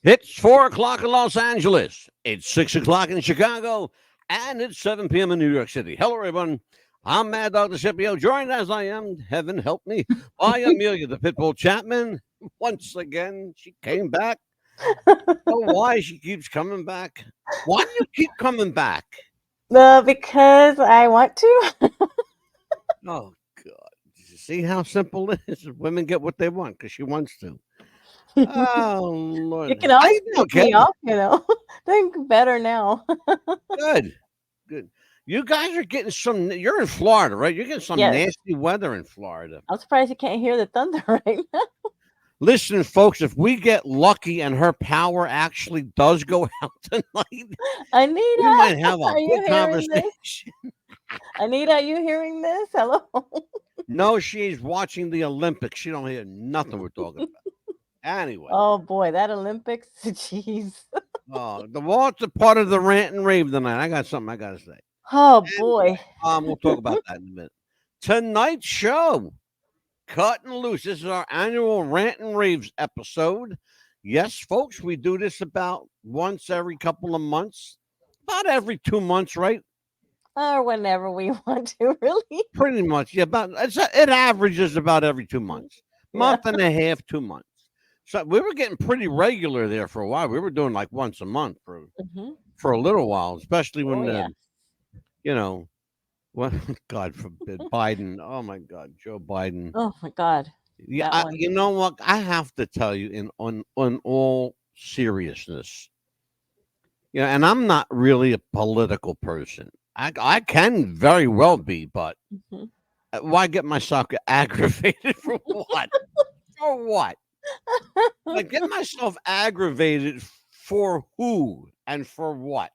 It's 4 o'clock in Los Angeles. It's 6 o'clock in Chicago. And it's 7 p.m. in New York City. Hello, everyone. I'm MadDog the Scipio, joined as I am, heaven help me, by Amelia the Pitbull Chapman. Once again, she came back. Oh, why she keeps coming back? Why do you keep coming back? Because I want to. Oh, God. You see how simple it is? Women get what they want because she wants to. Oh, You Lord. can How always you doing, pick me kid? up. Doing better now. Good. Good. You guys are getting some. You're in Florida, right? You're getting some Yes. nasty weather in Florida. I'm surprised you can't hear the thunder right now. Listen, folks, if we get lucky and her power actually does go out tonight, we Anita, might have a are you good hearing this? conversation. Anita, are you hearing this? Hello? No, she's watching the Olympics. She don't hear nothing we're talking about. Anyway, Oh boy, that Olympics. Jeez. the Walt's a part of the rant and rave tonight. I got something I got to say. Oh Anyway, boy. we'll talk about that in a minute. Tonight's show. Cut and loose. This is our annual Rant and Raves episode. Yes, folks, we do this about once every couple of months, about every 2 months, right? Or whenever we want to, really. Pretty much, yeah. It averages about every 2 months, Yeah. month and a half, 2 months. So we were getting pretty regular there for a while. We were doing like once a month Hmm. for a little while, especially Oh when yeah. you know, what God forbid Biden. Oh my God, Joe Biden. Oh my God. Yeah, That one. you know what? I have to tell you, in on all seriousness, and I'm not really a political person. I can very well be, but Hmm. why get myself aggravated for what? For what? Like get myself aggravated for who and for what?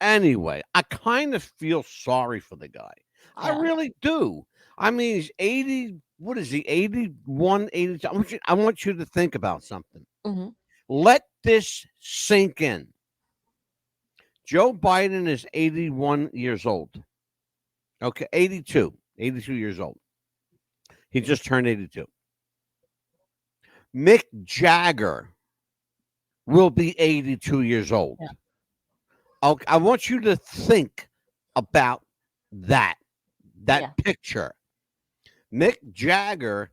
Anyway, I kind of feel sorry for the guy. I Yeah. really do. I mean, he's 80. What is he? 81, 82. I want you to think about something. Hmm. Let this sink in. Joe Biden is 81 years old. Okay, 82 years old. He just turned 82. Mick Jagger will be 82 years old. Yeah. Okay, I want you to think about that Yeah. picture. Mick Jagger,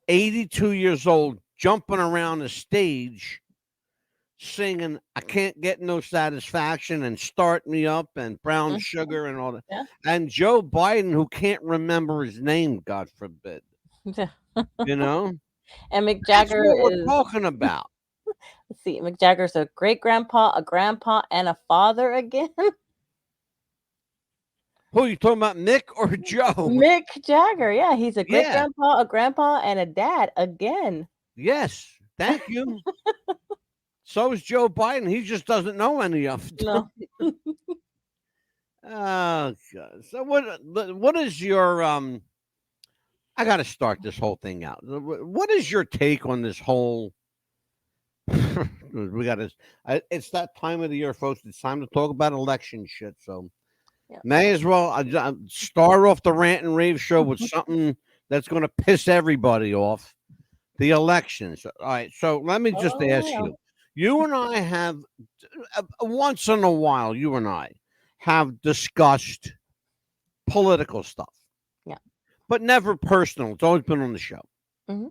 82 years old, jumping around the stage singing I Can't Get No Satisfaction and Start Me Up and Brown Mhm. Sugar and all that. Yeah. And Joe Biden, who can't remember his name, God forbid. Yeah. You know? And Mick That's Jagger what we're is, talking about. let's see, Mick Jagger's a great grandpa, a grandpa, and a father again. Who are you talking about, Mick or Joe? Mick Jagger, yeah, he's a great Yeah. grandpa, and a dad again. Yes. Thank you. So is Joe Biden. He just doesn't know any of it. No. Oh God. So what is your I got to start this whole thing out. What is your take on this whole? We got to. It's that time of the year, folks. It's time to talk about election shit. So Yeah. may as well start off the rant and rave show with something that's going to piss everybody off. The elections. All right. So let me just Oh ask yeah. you. You and I have once in a while. You and I have discussed political stuff, Yeah. but never personal. It's always been on the show. Hmm.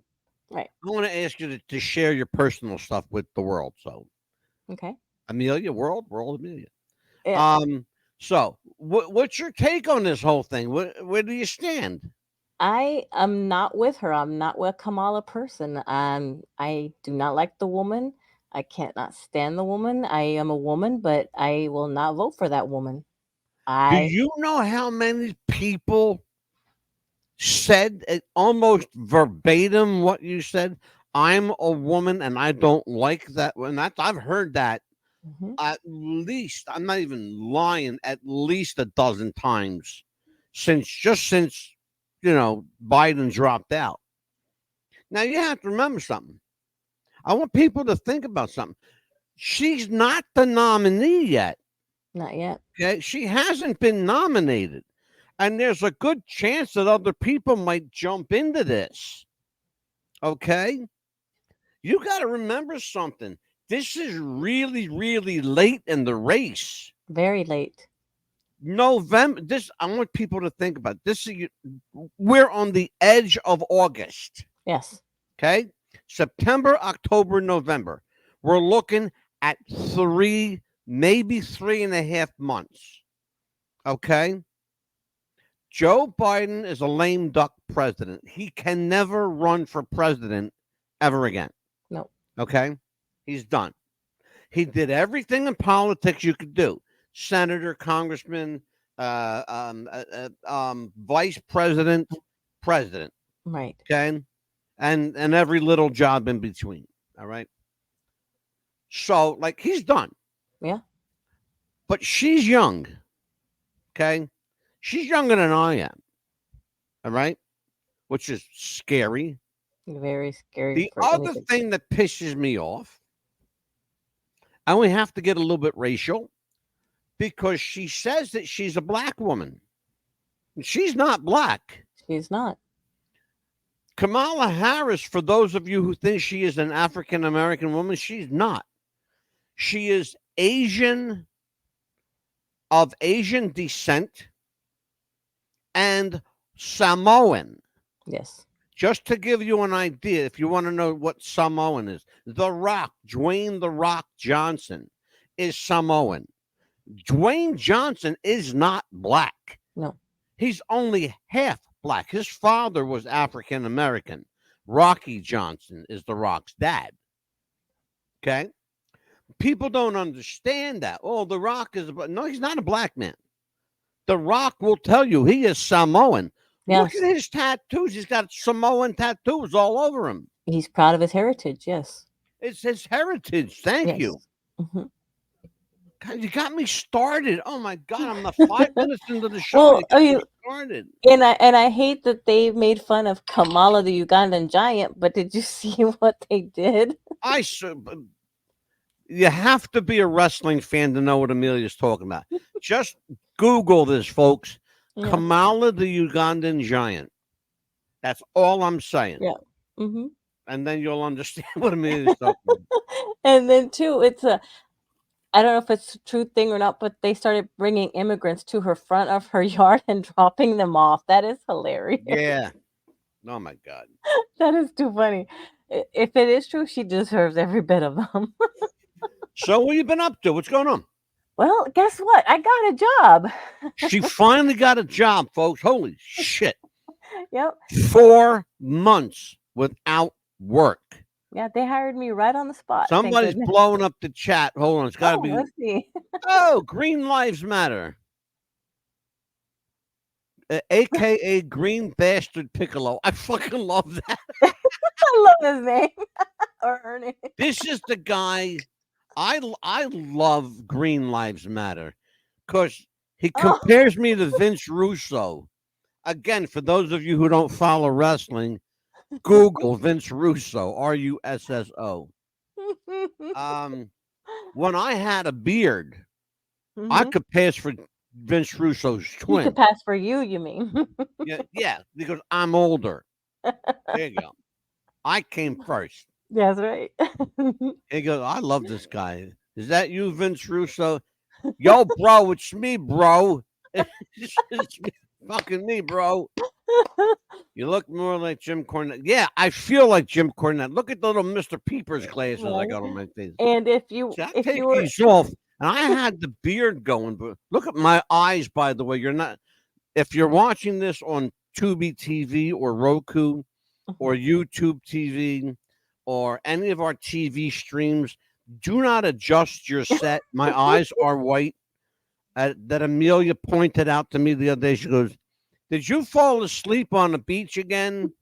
Right. I want to ask you to share your personal stuff with the world. So, Okay. Amelia, world, Amelia. Yeah. So what's your take on this whole thing? Where do you stand? I am not with her. I'm not with Kamala person. I do not like the woman. I can't not stand the woman. I am a woman, but I will not vote for that woman. Do I you know how many people said it almost verbatim what you said? I'm a woman and I don't like that. And that's I've heard that Mhm. at least, I'm not even lying, at least a dozen times since Biden dropped out. Now you have to remember something. I want people to think about something. She's not the nominee yet. Not yet. Okay, she hasn't been nominated, and there's a good chance that other people might jump into this. Okay, you got to remember something. This is really, really late in the race. Very late. November. This I want people to think about. This is we're on the edge of August. Yes. Okay, September, October, November. We're looking at maybe 3.5 months. Okay, Joe Biden is a lame duck president. He can never run for president ever again. No. Okay, he's done. He did everything in politics you could do: senator, congressman, vice president, president. Right. Okay, and every little job in between. All right. So, like, he's done. Yeah. But she's young. Okay, she's younger than I am. All right, which is scary. Very scary The for other anything. thing that pisses me off, and we have to get a little bit racial, because she says that she's a black woman. She's not black. She's not. Kamala Harris, for those of you who think she is an African American woman, she's not. She is Asian, of Asian descent, and Samoan. Yes. Just to give you an idea, if you want to know what Samoan is, The Rock, Dwayne The Rock Johnson, is Samoan. Dwayne Johnson is not black. No. He's only half black. His father was African American. Rocky Johnson is The Rock's dad. Okay? People don't understand that. Oh, The Rock is no, he's not a black man. The Rock will tell you he is Samoan. Yes. Look at his tattoos. He's got Samoan tattoos all over him. He's proud of his heritage. Yes. It's his heritage. Thank Yes. you. Mm-hmm. God, you got me started. Oh my God, I'm not 5 minutes into the show. Well, You got me started. And I hate that they made fun of Kamala the Ugandan giant, but did you see what they did? You have to be a wrestling fan to know what Amelia's talking about. Just Google this, folks. Yeah. Kamala the Ugandan giant. That's all I'm saying. Yeah. Mm-hmm. And then you'll understand what Amelia's talking about. And then too, I don't know if it's a true thing or not, but they started bringing immigrants to her front of her yard and dropping them off. That is hilarious. Yeah. Oh my God. That is too funny. If it is true, she deserves every bit of them. So what you been up to? What's going on? Well, guess what? I got a job. She finally got a job, folks. Holy shit. Yep. 4 months without work. Yeah, they hired me right on the spot. Somebody's blowing up the chat. Hold on. It's got to be. Let's see. Oh, Green Lives Matter. AKA Green Bastard Piccolo. I fucking love that. I love his name. Or her name. This is the guy. I love Green Lives Matter because he compares me to Vince Russo. Again, for those of you who don't follow wrestling, Google Vince Russo, Russo. When I had a beard, I could pass for Vince Russo's twin. You could pass for you mean? yeah, because I'm older. There you go. I came first. That's right. He goes, I love this guy. Is that you, Vince Russo? Yo, bro, it's me, bro. It's me, fucking me, bro. You look more like Jim Cornette. Yeah, I feel like Jim Cornette. Look at the little Mr. Peepers glasses I got on my face. And if you were these off, and I had the beard going, but look at my eyes, by the way. If you're watching this on Tubi TV or Roku or YouTube TV or any of our TV streams, do not adjust your set. My eyes are white. That Amelia pointed out to me the other day. She goes, did you fall asleep on the beach again?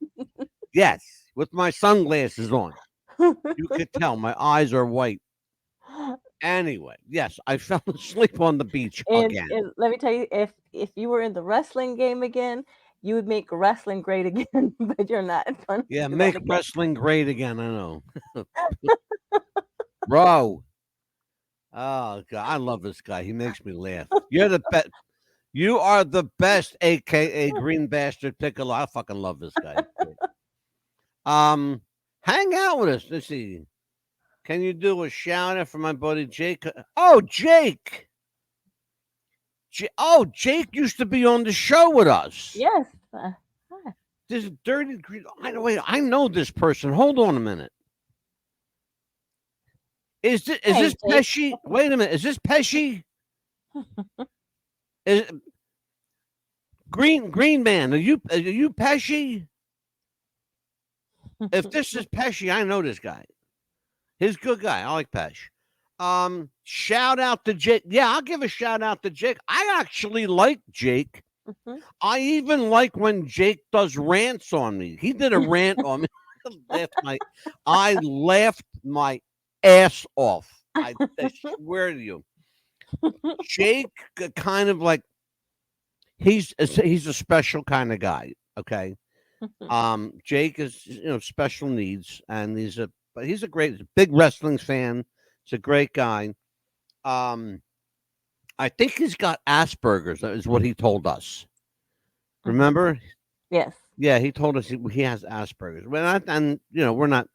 Yes, with my sunglasses on. You could tell my eyes are white. Anyway, yes, I fell asleep on the beach again. And let me tell you, if you were in the wrestling game again, you would make wrestling great again, but you're not. Yeah, make wrestling great again. I know. Bro. Oh, God, I love this guy. He makes me laugh. You're the best. You are the best, a.k.a. Green Bastard Piccolo. I fucking love this guy. Hang out with us. Let's see. Can you do a shout out for my buddy Jake? Oh, Jake. Oh, Jake used to be on the show with us. Yes. Hi. This dirty green. Wait, I know this person. Hold on a minute. Is Hey, this Jake. Pesci? Wait a minute. Is this Pesci? Is Green Man? Are you Pesci? If this is Pesci, I know this guy. He's a good guy. I like Pesci. Shout out to Jake. Yeah, I'll give a shout out to Jake. I actually like Jake. Mhm. I even like when Jake does rants on me. He did a rant on me last night. I laughed my ass off. I swear to you. Jake kind of like he's a special kind of guy. Okay. Jake is special needs, and he's a big wrestling fan. He's a great guy. I think he's got Asperger's, is what he told us. Remember? Yes. Yeah, he told us he has Asperger's. And we're not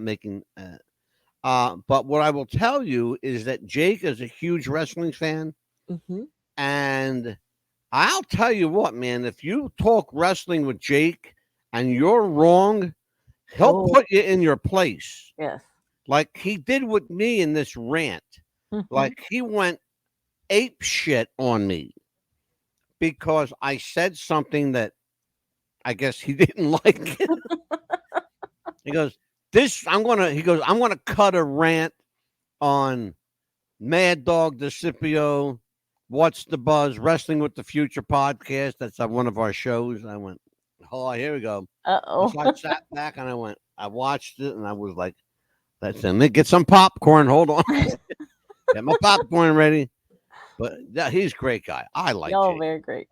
making. But what I will tell you is that Jake is a huge wrestling fan, and I'll tell you what, man. If you talk wrestling with Jake and you're wrong, he'll put you in your place. Yes. Like he did with me in this rant. Like he went ape shit on me because I said something that I guess he didn't like. He goes, I'm gonna cut a rant on MadDog DeCipio, What's the Buzz, Wrestling with the Future podcast. That's one of our shows. I went, oh, here we go. So I sat back and I watched it and I was like, let me get some popcorn. Hold on. Get my popcorn ready. But he's a great guy. I like Jake. Very great.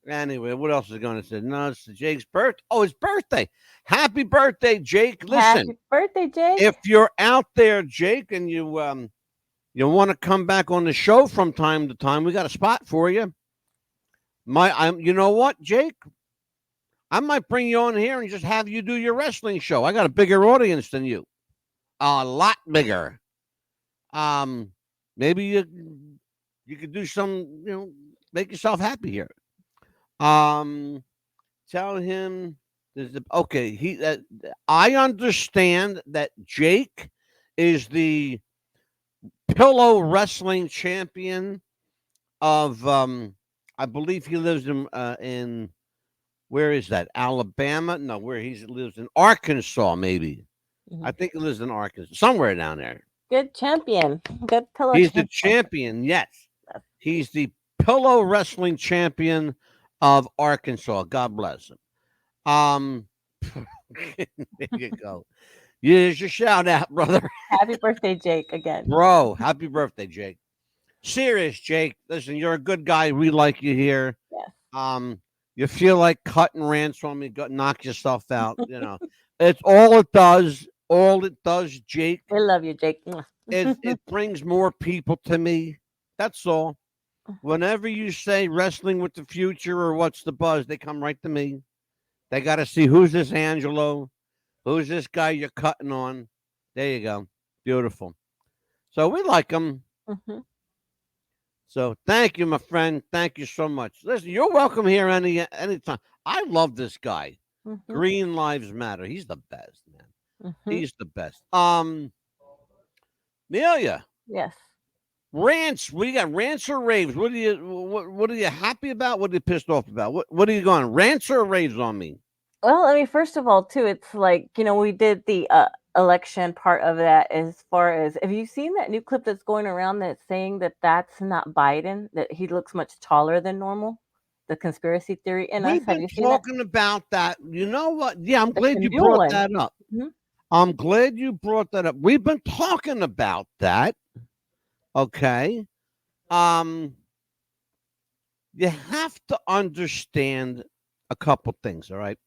Anyway, what else is going to say? No, it's Jake's birthday. Oh, his birthday. Happy birthday, Jake. Listen. Happy birthday, Jake. If you're out there, Jake, and you want to come back on the show from time to time, we got a spot for you. You know what, Jake? I might bring you on here and just have you do your wrestling show. I got a bigger audience than you. A lot bigger. Maybe you could do some, make yourself happy here. Tell him okay. I understand that Jake is the pillow wrestling champion of I believe he lives in where is that? Alabama? No, he lives in Arkansas, maybe. I think he lives in Arkansas, somewhere down there. Good champion. Good pillow. He's the champion, yes. He's the pillow wrestling champion of Arkansas. God bless him. There you go. Here's your shout out, brother. Happy birthday, Jake, again. Bro, happy birthday, Jake. Serious, Jake. Listen, you're a good guy. We like you here. Yes. You feel like cutting rants on me, go knock yourself out. It's all it does. All it does, Jake. I love you, Jake. It brings more people to me. That's all. Whenever you say wrestling with the future or what's the buzz, they come right to me. They got to see who's this Angelo, who's this guy you're cutting on. There you go. Beautiful. So we like them. So thank you, my friend. Thank you so much. Listen, you're welcome here anytime. I love this guy. Green Lives Matter. He's the best, man. He's the best. Amelia. Yes. Rants. We got rants or raves. What are you happy about? What are you pissed off about? What are you going? Rants or raves on me? Well, I mean, first of all, too, it's like, we did the election part of that. As far as, have you seen that new clip that's going around that's saying that that's not Biden, that he looks much taller than normal? The conspiracy theory in us. Have you seen talking about that? You know what? Yeah, I'm glad you brought that up. I'm glad you brought that up. We've been talking about that. Okay. You have to understand a couple things, all right?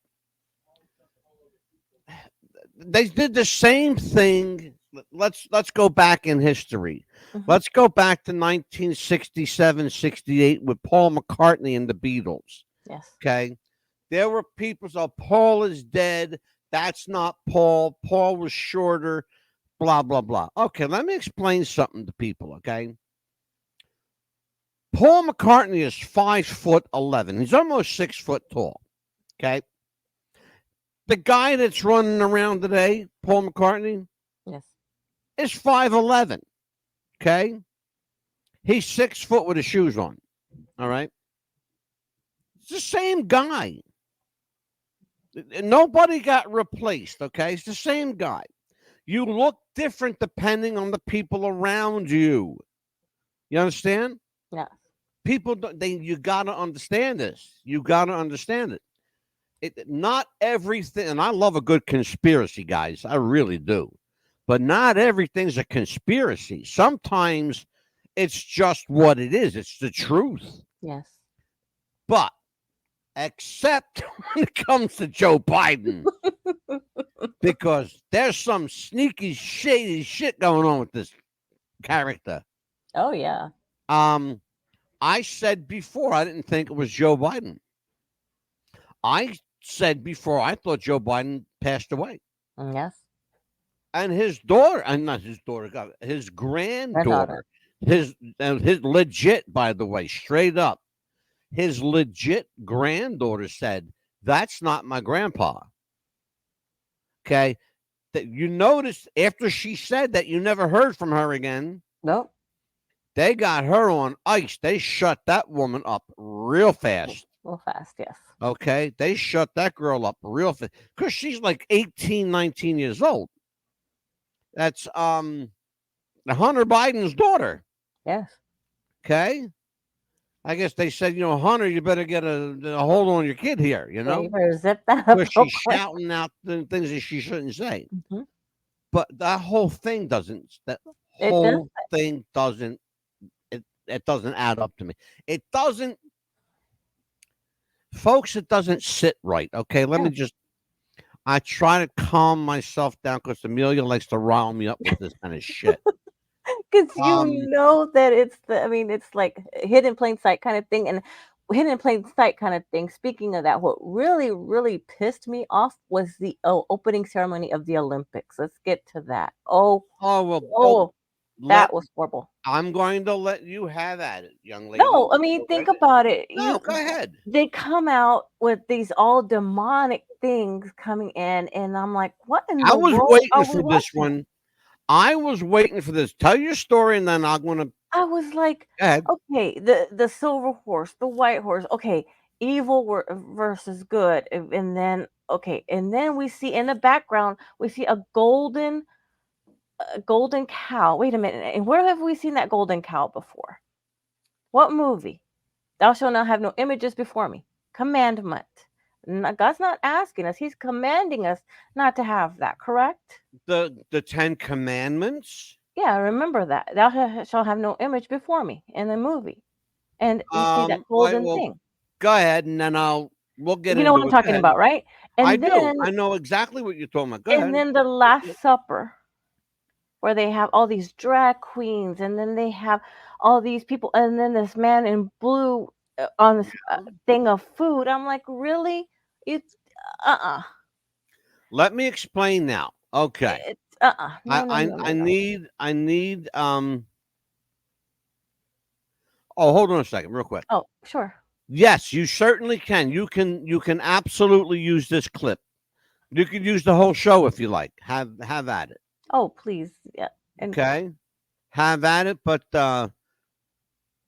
They did the same thing. Let's go back in history. Let's go back to 1967, 68 with Paul McCartney and the Beatles. Yes. Okay. There were people, so Paul is dead. That's not Paul. Paul was shorter. blah, blah, blah. Okay, let me explain something to people, okay? Paul McCartney is 5'11". He's almost 6 foot tall, okay? The guy that's running around today, Paul McCartney, Yes. is 5'11", okay? He's 6 foot with his shoes on, all right? It's the same guy. Nobody got replaced, okay? It's the same guy. You look different depending on the people around you. You understand? Yes. People, you got to understand this. You got to understand it. Not everything, and I love a good conspiracy, guys. I really do. But not everything's a conspiracy. Sometimes it's just what it is. It's the truth. Yes. But except when it comes to Joe Biden, because there's some sneaky, shady shit going on with this character. Oh yeah. I said before I didn't think it was Joe Biden. I said before I thought Joe Biden passed away. Yes. And his daughter, and not his daughter, his granddaughter, Granddaughter. his legit, by the way, straight up, his legit granddaughter said, "That's not my grandpa." Okay, that you noticed after she said that, you never heard from her again. Nope. They got her on ice. They shut that woman up real fast. Real fast. Yes. Okay, they shut that girl up real fast because she's like 18, 19 years old. That's Hunter Biden's daughter. Yes. Okay. I guess they said, Hunter, you better get a hold on your kid here, Yeah, you better zip that up. because real she's quick. shouting out the things that she shouldn't say. Mhm. But that whole thing doesn't. That It whole thing doesn't. It doesn't add up to me. It doesn't, folks. It doesn't sit right. Okay, let me just. I try to calm myself down because Amelia likes to rile me up with this kind of shit. Because you know that it's like hidden in plain sight kind of thing. And hidden in plain sight kind of thing. Speaking of that, what really, really pissed me off was the opening ceremony of the Olympics. Let's get to that. That was horrible. I'm going to let you have at it, young lady. No, I mean, think about it. No, go ahead. They come out with these all demonic things coming in, and I'm like, what in the world? I was waiting for this one. I was waiting for this. Tell your story, and then I'm gonna. I was like, okay, the silver horse, the white horse, okay, evil versus good, and then we see in the background we see a golden cow. Wait a minute, and where have we seen that golden cow before? What movie? Thou shalt not have no images before me. Commandment. God's not asking us; He's commanding us not to have that. Correct? The 10 Commandments. Yeah, remember that. Thou shalt have no image before me in the movie. And you see that golden thing. Go ahead, and then we'll get into it. You know what I'm talking about, right? And I then, do. I know exactly what you're talking about. Go ahead. And then the Last Supper, where they have all these drag queens, and then they have all these people, and then this man in blue on this thing of food. I'm like, really? It's Let me explain now. Okay. It's No, I need Oh, hold on a second, real quick. Oh, sure. Yes, you certainly can. You can absolutely use this clip. You could use the whole show if you like. Have at it. Oh, please. Yeah. Okay. Have at it, but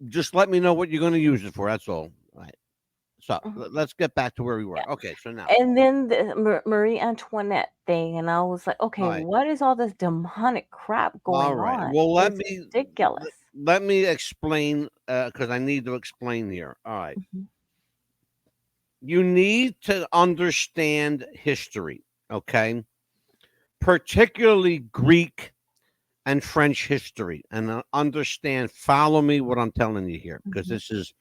just let me know what you're going to use it for. That's all. All right. So let's get back to where we were. Yeah. Okay, so now. And then the Marie Antoinette thing, and I was like, okay, what is all this demonic crap going on? All right. Well, ridiculous. Let me explain, because I need to explain here. All right. You need to understand history, okay? Particularly Greek and French history, and understand. Follow me, what I'm telling you here, because this is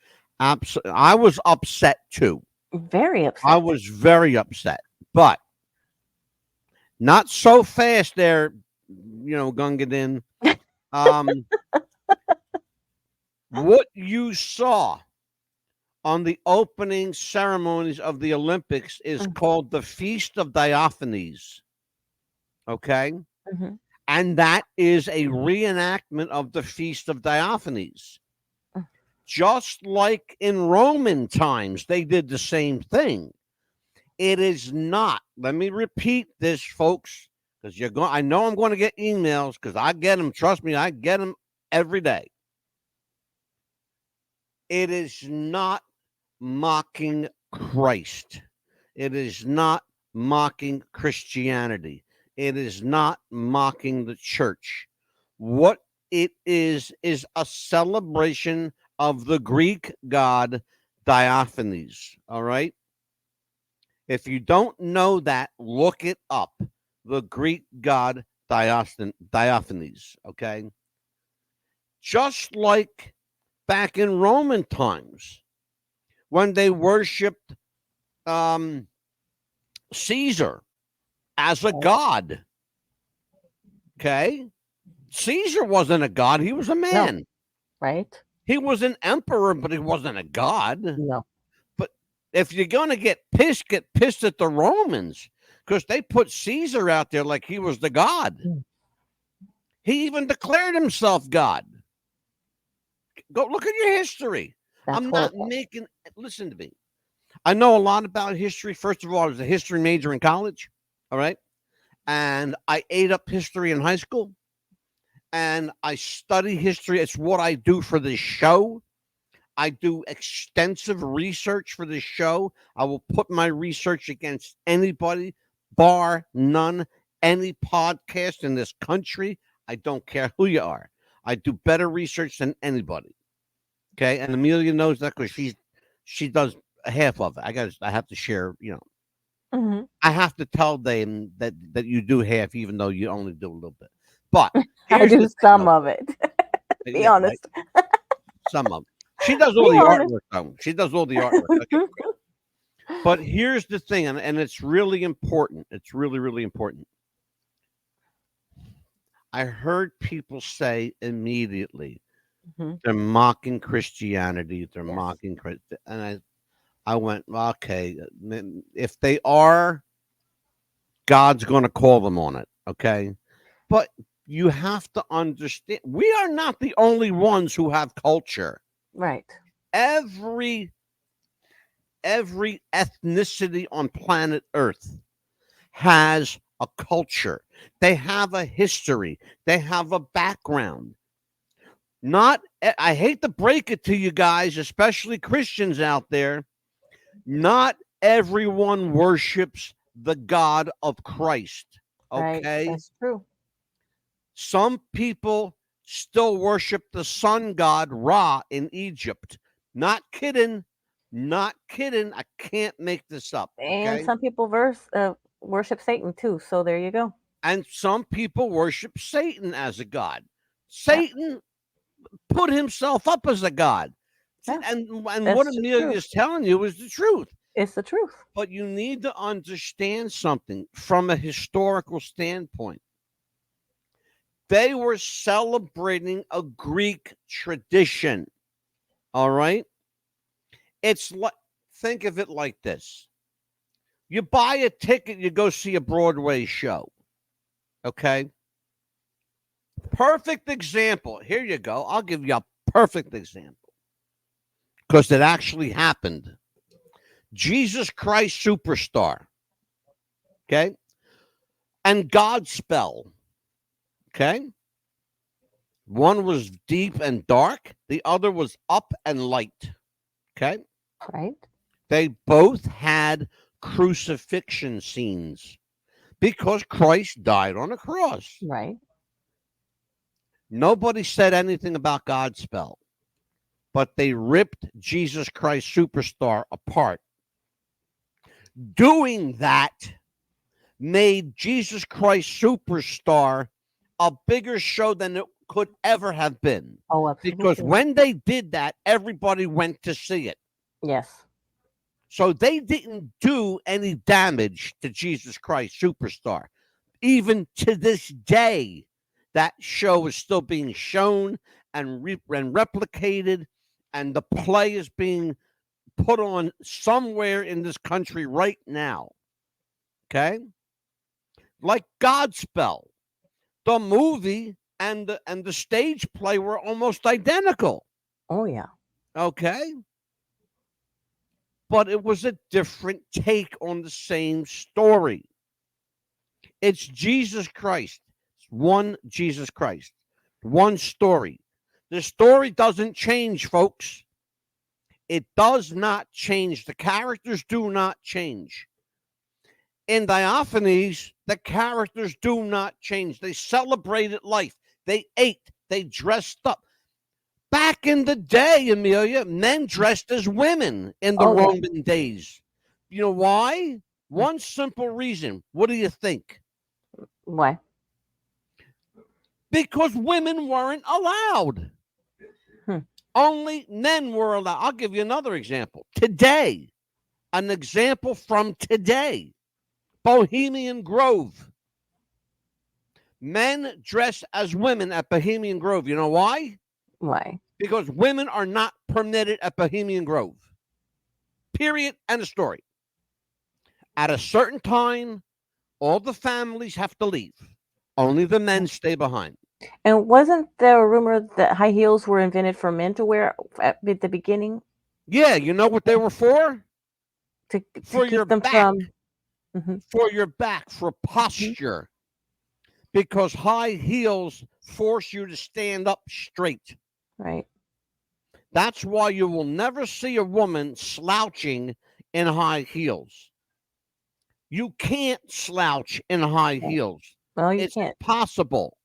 absolutely. I was upset too. Very upset. I was very upset, but not so fast there, Gungadin. What you saw on the opening ceremonies of the Olympics is called the Feast of Diophanes. Okay? And that is a reenactment of the Feast of Diophanes. Just like in Roman times, they did the same thing. It is not. Let me repeat this, folks, because you're going. I know I'm going to get emails because I get them. Trust me, I get them every day. It is not mocking Christ. It is not mocking Christianity. It is not mocking the church. What it is a celebration of the Greek god Diophanes. All right. If you don't know that, look it up. The Greek god Diophanes. Okay. Just like back in Roman times when they worshiped Caesar as a god. Okay. Caesar wasn't a god. He was a man. No. Right? He was an emperor, but he wasn't a god. No. But if you're going to get pissed at the Romans because they put Caesar out there like he was the god. He even declared himself God. Go look at your history. That's I'm horrible. not making, listen to me. I know a lot about history. First of all, I was a history major in college. All right. And I ate up history in high school. And I study history. It's what I do for this show. I do extensive research for this show. I will put my research against anybody, bar none, any podcast in this country. I don't care who you are. I do better research than anybody. Okay. And Amelia knows that because she does half of it. I have to share, Mhm. I have to tell them that you do half, even though you only do a little bit. But I here's do the thing, some though. of it. Be Yeah, right. honest. Some of them. She does all Be the honest. artwork, though. She does all the artwork. Okay. But here's the thing, and it's really important. It's really, really important. I heard people say immediately Mhm. they're mocking Christianity. They're Yes. mocking Christ, and I went, well, okay, if they are, God's going to call them on it. Okay, but you have to understand, we are not the only ones who have culture. Right. Every ethnicity on planet Earth has a culture. They have a history. They have a background. Not, I hate to break it to you guys, especially Christians out there, not everyone worships the God of Christ. Right. Okay? That's true. Some people still worship the sun god Ra in Egypt. Not kidding. Not kidding. I can't make this up. And Okay? some people worship Satan too. So there you go. And some people worship Satan as a god. Yeah. Satan put himself up as a god. Yeah. And what That's the Amelia truth. is telling you is the truth. It's the truth. But you need to understand something from a historical standpoint. They were celebrating a Greek tradition. All right. It's like, think of it like this. You buy a ticket, you go see a Broadway show. Okay. Perfect example. Here you go. I'll give you a perfect example because it actually happened. Jesus Christ Superstar. Okay. And Godspell. Okay. One was deep and dark, the other was up and light. Okay. Right. They both had crucifixion scenes because Christ died on a cross. Right. Nobody said anything about Godspell, but they ripped Jesus Christ Superstar apart. Doing that made Jesus Christ Superstar a bigger show than it could ever have been. Oh, Because absolutely. when they did that, everybody went to see it. Yes. So they didn't do any damage to Jesus Christ Superstar. Even to this day, that show is still being shown and replicated, and the play is being put on somewhere in this country right now. Okay? Like Godspell. the movie and the stage play were almost identical. Oh yeah. Okay, but it was a different take on the same story. It's Jesus Christ. It's one Jesus Christ. One story. The story doesn't change, folks. It does not change. The characters do not change. In Diophanies, the characters do not change. They celebrated life. They ate. They dressed up. Back in the day, Amelia, men dressed as women in the Oh yeah. Roman days. You know why? Mm. One simple reason. What do you think? Why? Because women weren't allowed. Hmm. Only men were allowed. I'll give you another example. Today, an example from today, Bohemian Grove. Men dress as women at Bohemian Grove. You know why? Why? Because women are not permitted at Bohemian Grove. Period. End of story. At a certain time, all the families have to leave. Only the men stay behind. And wasn't there a rumor that high heels were invented for men to wear at the beginning Yeah, you know what they were for? to For your keep them back. from? Mhm, For your back, for mhm. posture. Because high heels force you to stand up straight. Right. That's why you will never see a woman slouching in high heels. You can't slouch in high Right. heels. Well, you It's can't impossible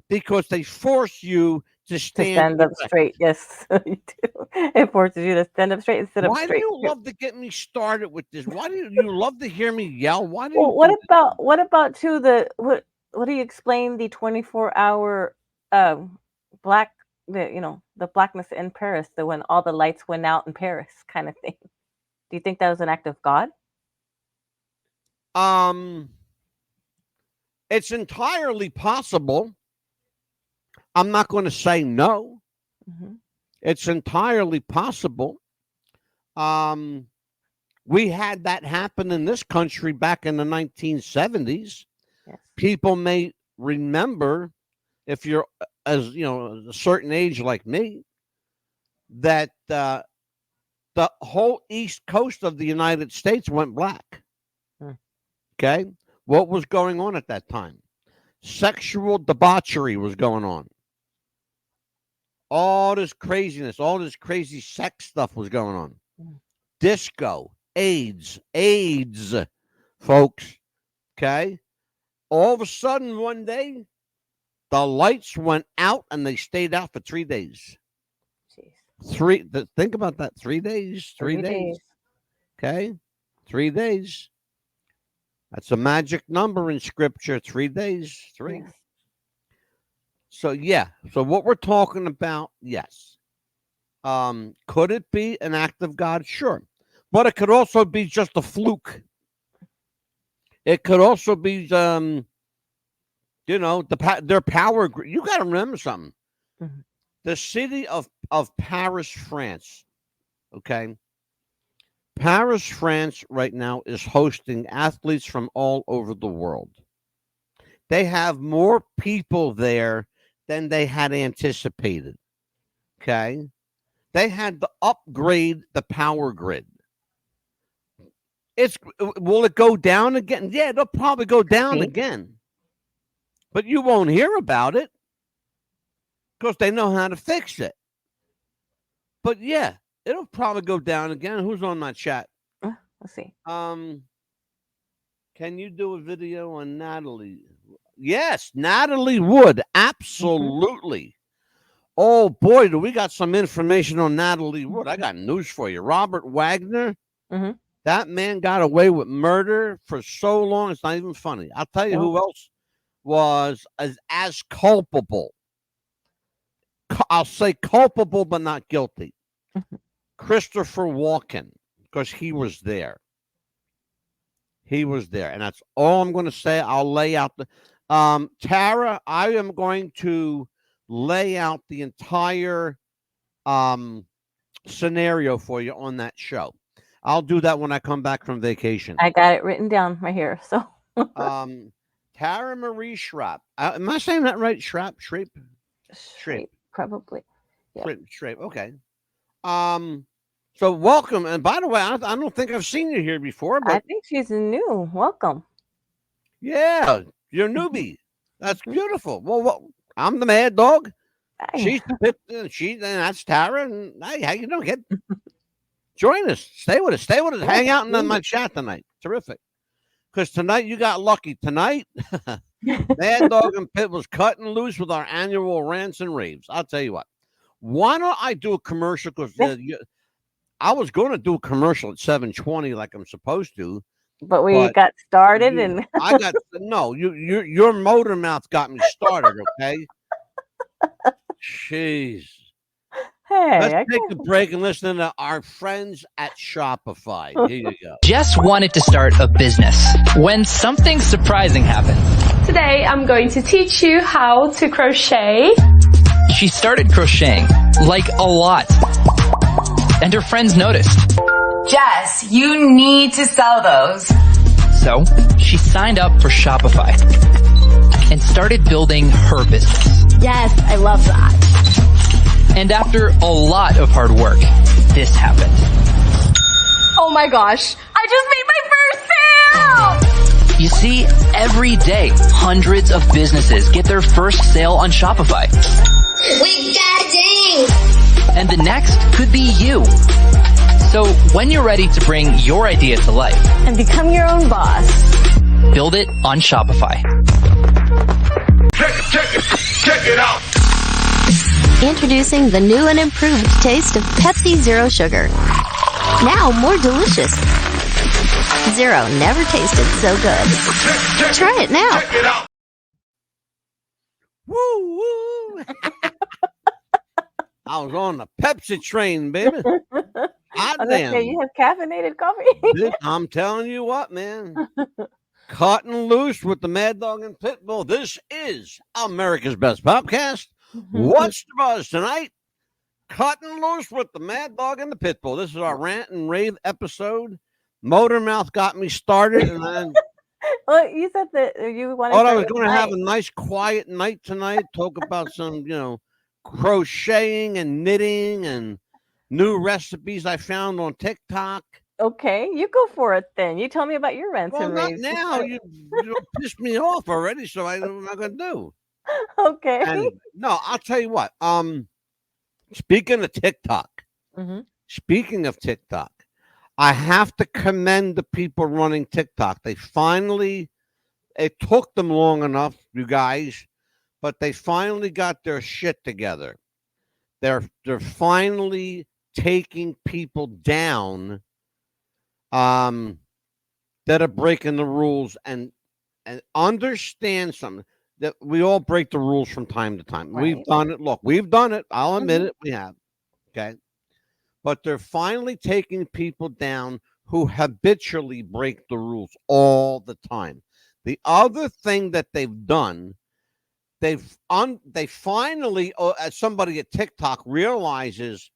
because they force you to to stand stand up erect. straight. Yes, you do. It forces you to stand up straight and sit up Why do straight. you love to get me started with this? Why do you love to hear me yell? Why do you Well, do this? what about too the what do you explain the 24-hour black the blackness in Paris, the when all the lights went out in Paris kind of thing? Do you think that was an act of God? Um, it's entirely possible. I'm not going to say no. Hmm. It's entirely possible. Um, we had that happen in this country back in the 1970s. Yes. People may remember, if you're as you know a certain age like me, that the whole east coast of the United States went black. Mm. Okay, what was going on at that time? Sexual debauchery was going on. All this craziness, all this crazy sex stuff was going on. Mm. Disco, AIDS, folks. Okay. All of a sudden, one day, the lights went out and they stayed out for 3 days. Jeez. Think about that. 3 days. 3 days. Okay. 3 days. That's a magic number in scripture. 3 days. Three. Yes. So, yeah. So, what we're talking about, yes. Could it be an act of God? Sure. But it could also be just a fluke. It could also be, their power. You got to remember something. Hmm. The city of Paris, France. Okay. Paris, France, right now is hosting athletes from all over the world. They have more people there than they had anticipated. Okay. They had to upgrade the power grid. Will it go down again? Yeah, it'll probably go down See? again. But you won't hear about it because they know how to fix it. But yeah, it'll probably go down again. Who's on my chat? Let's see. Can you do a video on Natalie? Yes, Natalie Wood. Hmm. Absolutely. Oh boy, do we got some information on Natalie Wood. I got news for you. Robert Wagner, Hmm. that man got away with murder for so long, it's not even funny. I'll tell you Oh. who else was as culpable. I'll say culpable, but not guilty. Mhm. Christopher Walken, because he was there. He was there. And that's all I'm going to say. I'll lay out the Tara, I am going to lay out the entire scenario for you on that show. I'll do that when I come back from vacation. I got it written down right here. So Um Tara Marie Schrapp. Am I saying that right? Schrapp? Schrape? Shape, probably. Yep. Schrape. Okay. So welcome. And by the way, I don't think I've seen you here before, I but think she's new. Welcome. yeah, you're a newbie. That's beautiful. Well, I'm the Mad Dog. Hey. And that's Tara. And hey, how you doing? Join us. Stay with us. Stay with us. Yeah, Hang out in please. my chat tonight. Terrific. Because tonight you got lucky. Tonight, Mad Dog and Pit was cutting loose with our annual Rants and Raves. I'll tell you what. Why don't I do a commercial? Because I was going to do a commercial at 7:20 like I'm supposed to. But we got started and I got your motor mouth got me started, okay? Jeez. hey, Let's take a break and listen to our friends at Shopify. Here you go. Jess wanted to start a business when something surprising happened. Today I'm going to teach you how to crochet. She started crocheting, like a lot. And her friends noticed. Jess, you need to sell those. So she signed up for Shopify and started building her business. Yes, I love that. And after a lot of hard work, this happened. Oh my gosh, I just made my first sale! You see, every day, hundreds of businesses get their first sale on Shopify. We got ding! And the next could be you. So when you're ready to bring your idea to life and become your own boss, build it on Shopify. Check it out. Introducing the new and improved taste of Pepsi Zero Sugar. Now more delicious. Zero never tasted so good. Try it now. Check it out. Woo woo. I was on the Pepsi train, baby. Hot damn. You have caffeinated coffee. I'm telling you what, man. Cutting loose with the Mad Dog and Pitbull. This is America's Best Podcast. What's the buzz tonight? Cutting loose with the Mad Dog and the Pitbull. This is our rant and rave episode. Motor Mouth got me started, and then Well, you said that you wanted. I was going to have a nice, quiet night tonight. Talk about some, crocheting and knitting and new recipes I found on TikTok. Okay, you go for it then. You tell me about your rants Well, and not raves. now. You pissed me off already, so I don't know what I'm going to do. Okay. And, no, I'll tell you what. Speaking of TikTok, speaking of TikTok, I have to commend the people running TikTok. They finally, it took them long enough, you guys, but they finally got their shit together. They're finally taking people down that are breaking the rules and understand something, that we all break the rules from time to time. Right. We've done it. Look, we've done it. I'll admit it. We have. Okay. But they're finally taking people down who habitually break the rules all the time. The other thing that they've done, they finally, somebody at TikTok realizes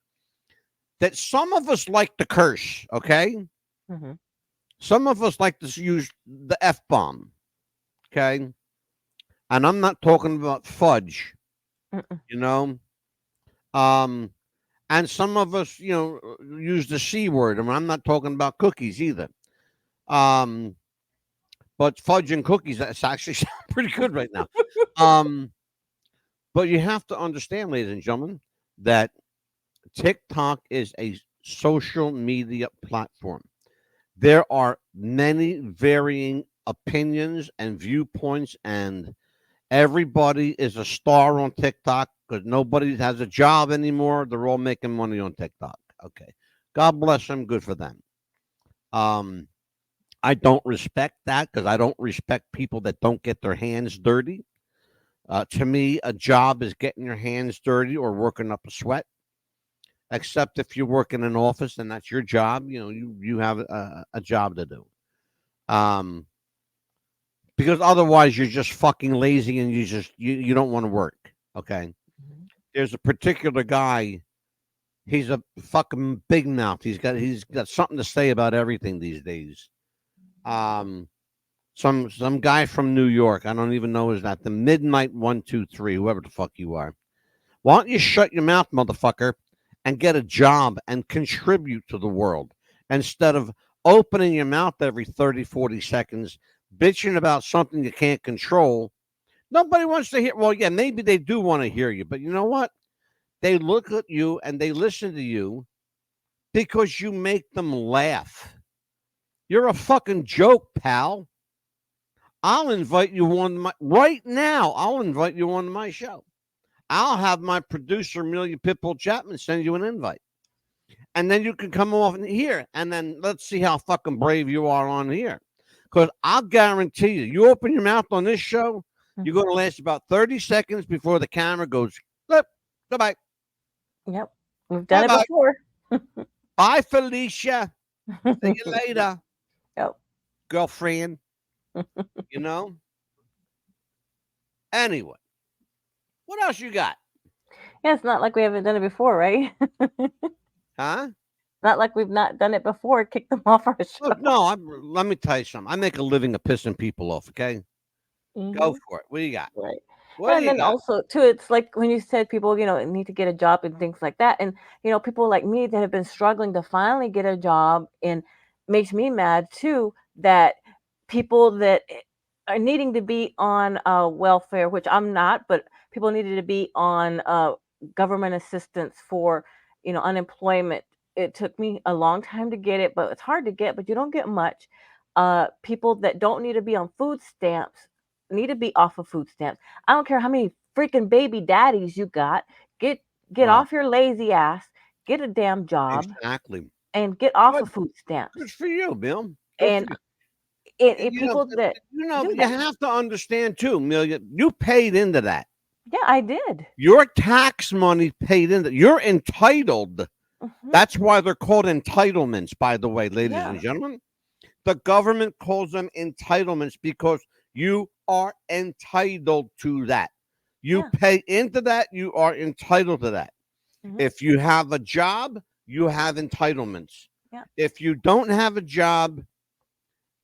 that some of us like to curse, okay? Some of us like to use the F-bomb, okay? And I'm not talking about fudge, and some of us, use the C word. And I'm not talking about cookies either. But fudge and cookies, that's actually pretty good right now. But you have to understand, ladies and gentlemen, that TikTok is a social media platform. There are many varying opinions and viewpoints, and everybody is a star on TikTok because nobody has a job anymore. They're all making money on TikTok. Okay. God bless them. Good for them. I don't respect that because I don't respect people that don't get their hands dirty. To me, a job is getting your hands dirty or working up a sweat. Except if you work in an office and that's your job, you have a job to do. Because otherwise you're just fucking lazy and you don't want to work. Okay. There's a particular guy. He's a fucking big mouth. He's got something to say about everything these days. some guy from New York. I don't even know is that the Midnight 123, whoever the fuck you are. Why don't you shut your mouth, motherfucker, and get a job and contribute to the world instead of opening your mouth every 30, 40 seconds, bitching about something you can't control. Nobody wants to hear. Well, yeah, maybe they do want to hear you, but you know what? They look at you and they listen to you because you make them laugh. You're a fucking joke, pal. I'll invite you on my right now. I'll invite you on my show. I'll have my producer Amelia Pitbull Chapman send you an invite, and then you can come off here, and then let's see how fucking brave you are on here. Because I'll guarantee you, you open your mouth on this show, you're going to last about 30 seconds before the camera goes, flip, goodbye. Yep. We've done it before. Bye, Felicia. See you later. Yep. Girlfriend. You know? Anyway. What else you got? Yeah, it's not like we haven't done it before, right? Huh? Not like we've not done it before. Kick them off our show. Look, no, let me tell you something. I make a living of pissing people off, okay? Go for it. What do you got? Right. What And do you then got? also too, it's like when you said people, need to get a job and things like that. And people like me that have been struggling to finally get a job, and makes me mad too that people that are needing to be on welfare, which I'm not, but people needed to be on government assistance for unemployment. It took me a long time to get it, but it's hard to get, but you don't get much. People that don't need to be on food stamps need to be off of food stamps. I don't care how many freaking baby daddies you got. Get off your lazy ass. Get a damn job. Exactly. And get off Good. of food stamps. Good for you, Bill. And people that do you that. have to understand too, Amelia. You paid into that. Yeah, I did. Your tax money paid into. You're entitled. Mhm. That's why they're called entitlements, by the way, ladies Yeah. and gentlemen. The government calls them entitlements because you are entitled to that. You pay into that, you are entitled to that. Mhm. If you have a job, you have entitlements. Yeah. If you don't have a job,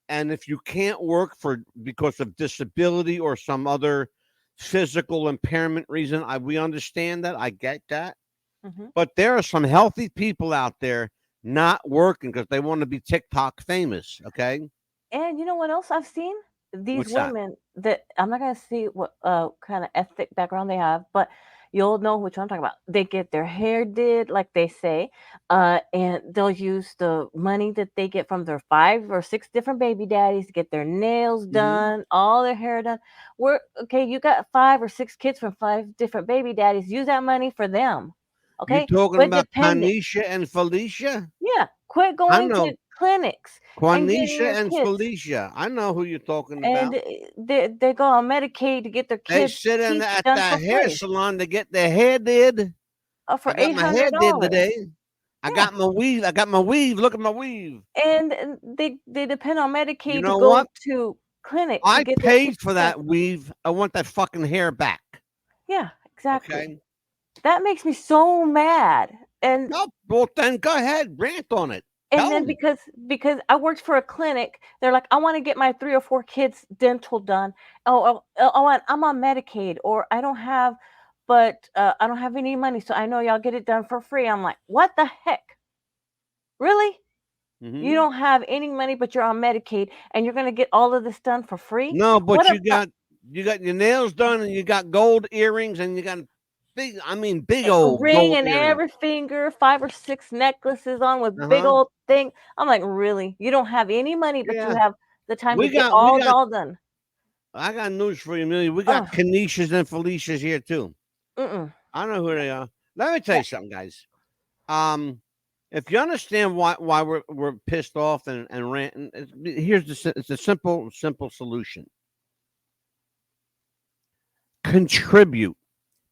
and if you can't work because of disability or some other physical impairment reason, we understand that. I get that. Mhm. But there are some healthy people out there not working because they want to be TikTok famous. Okay. And you know what else I've seen? These What's that? women that I'm not gonna see what kind of ethnic background they have, but you'll know which one I'm talking about. They get their hair did, like they say, and they'll use the money that they get from their 5 or 6 different baby daddies to get their nails done, all their hair done. Okay, you got 5 or 6 kids from 5 different baby daddies. Use that money for them. Okay, You talking quit about depending. Tanisha and Felicia? Yeah, quit I going know to clinics and getting Quanisha your and kids. Felicia. I know who you're talking And about. they go on Medicaid to get their They kids' sit in teeth at done the for hair free. salon to get their hair did. For I got my hair did $800. today. I Yeah. got my weave. I got my weave. Look at my weave. And they depend on You Medicaid to know go what? to clinics to I get their paid kids' for done. that weave. I want that fucking hair back. Yeah, exactly. Okay. That makes me so mad. And No, well then go ahead, rant on it. and Tell then me. because I worked for a clinic, they're like, I want to get my 3 or 4 kids dental done. I'm on Medicaid, or I don't have, but I don't have any money, so I know y'all get it done for free. I'm like, what the heck? Really? Mm-hmm. You don't have any money, but you're on Medicaid, and you're going to get all of this done for free? No, but What you about got your nails done, and you got gold earrings, and you got big old ring gold in earrings. every finger, 5 or 6 necklaces on with big Uh-huh. old thing? I'm like, really? You don't have any money, but you Yeah. have the time We to get got all done. I got news for you, Amelia. We got Ugh. Kanishas and Felicias here too. Mm-mm. I know who they are. Let me tell you something, guys. If you understand why we're pissed off and ranting, it's a simple solution. Contribute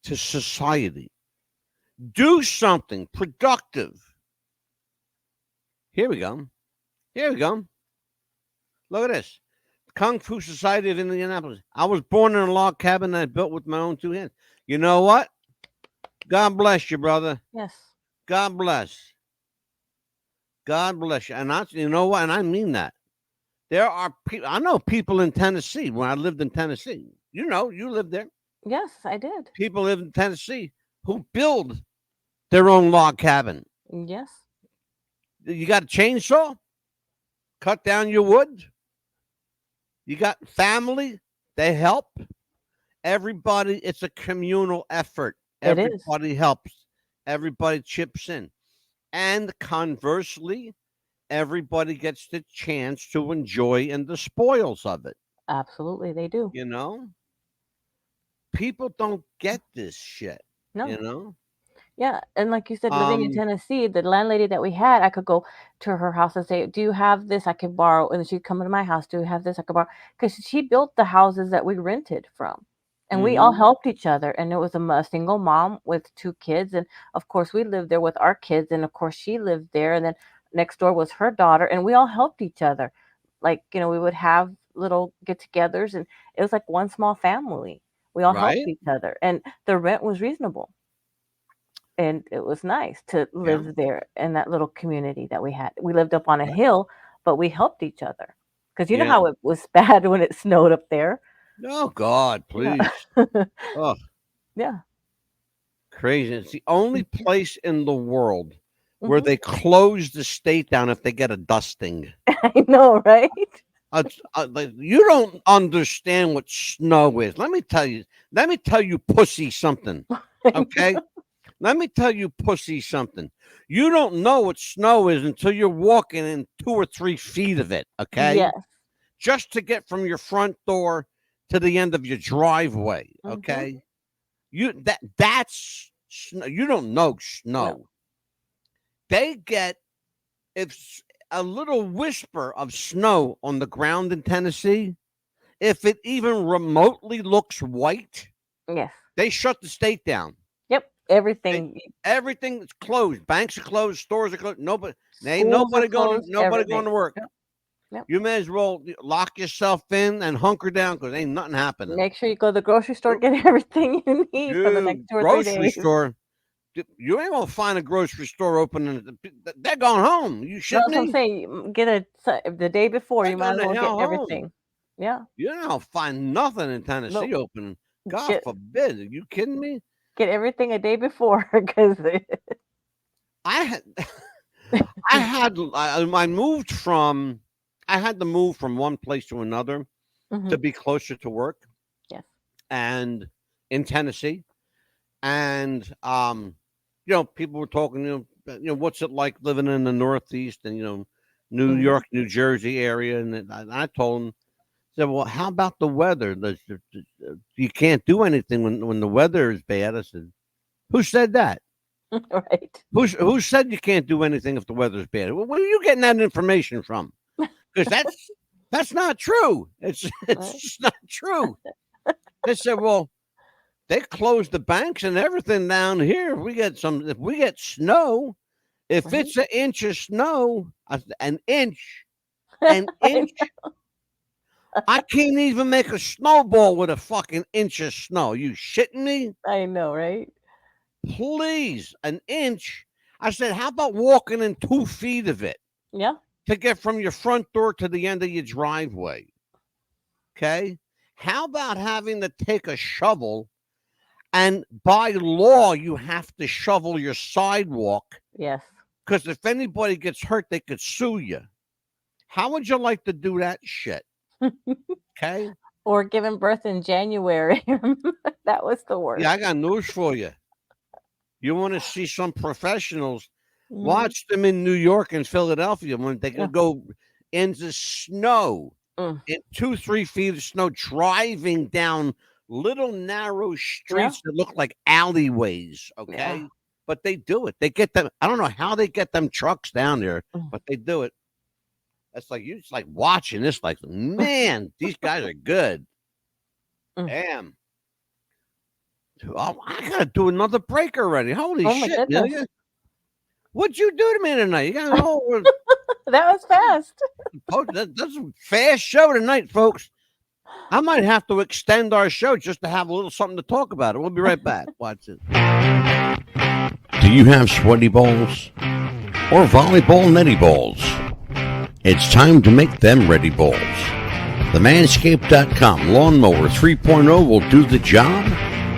to society. Do something productive. Here we go. Look at this. Kung Fu Society of Indianapolis. I was born in a log cabin that I built with my own 2 hands. You know what? God bless you, brother. Yes. God bless. God bless you. And you know what? And I mean that. There are people. I know people in Tennessee. When I lived in Tennessee, you lived there. Yes, I did. People live in Tennessee who build their own log cabin. Yes. You got a chainsaw, cut down your wood. You got family, they help. Everybody, it's a communal effort. It is. Everybody helps. Everybody chips in. And conversely, everybody gets the chance to enjoy and the spoils of it. Absolutely, they do. People don't get this shit. No. Yeah, and like you said, living in Tennessee, the landlady that we had, I could go to her house and say, "Do you have this? I could borrow." And then she'd come to my house. "Do you have this? I could borrow." Because she built the houses that we rented from, and we all helped each other. And it was a single mom with 2 kids, and of course we lived there with our kids, and of course she lived there, and then next door was her daughter, and we all helped each other. Like we would have little get-togethers, and it was like one small family. We all helped each other, and the rent was reasonable. And it was nice to live there in that little community that we had. We lived up on a hill, but we helped each other. Because you know how it was bad when it snowed up there. Oh, God, please. Oh, Yeah. crazy. It's the only place in the world where they close the state down if they get a dusting. I know, right? You don't understand what snow is. Let me tell you, pussy, something. Okay? Let me tell you, pussy, something. You don't know what snow is until you're walking in 2 or 3 feet of it, okay? Yes. Just to get from your front door to the end of your driveway, okay? That's snow. You don't know snow. No. They get if a little whisper of snow on the ground in Tennessee, if it even remotely looks white, Yes. they shut the state down. Yep. Everything. Everything's closed. Banks are closed. Stores are closed. Nobody Schools are going. closed, Nobody going to work. Yep. You may as well lock yourself in and hunker down because ain't nothing happening. Make sure you go to the grocery store, get everything you need for the next 2 or 3 grocery days. store. You ain't gonna find a grocery store open. They're going home. You That's shouldn't. what I'm saying. Get the day before. You might as well get everything. Yeah. You don't find nothing in Tennessee open. God forbid. Are you kidding me? Get everything a day before because I had to move from one place to another to be closer to work. Yes. And in Tennessee. And people were talking, what's it like living in the Northeast and New York, New Jersey area, and I told them, said, well, how about the weather? You can't do anything when the weather is bad. I said, who said that? Right. Who said you can't do anything if the weather's bad? Well, where are you getting that information from? Because that's not true. It's just not true. They said, well, they closed the banks and everything down here. If we get snow, if it's an inch of snow, an inch, I can't even make a snowball with a fucking inch of snow. You shitting me? I know, right? Please, an inch. I said, how about walking in 2 feet of it? Yeah. To get from your front door to the end of your driveway. Okay? How about having to take a shovel and by law you have to shovel your sidewalk? Yes. Because if anybody gets hurt, they could sue you. How would you like to do that shit? Okay? Or giving birth in January. That was the worst. Yeah, I got news for you. You want to see some professionals? Watch them in New York and Philadelphia when they can go into snow, in 2-3 feet of snow, driving down little narrow streets that look like alleyways. Okay, but they do it. They get them. I don't know how they get them trucks down there, but they do it. That's like it's like watching this. Like, man, these guys are good. Damn. Oh, I gotta do another break already. Holy shit, Amelia. What'd you do to me tonight? You got that was fast. That's a fast show tonight, folks. I might have to extend our show just to have a little something to talk about. We'll be right back. Watch it. Do you have sweaty balls or volleyball netty balls? It's time to make them ready balls. The Manscaped.com Lawnmower 3.0 will do the job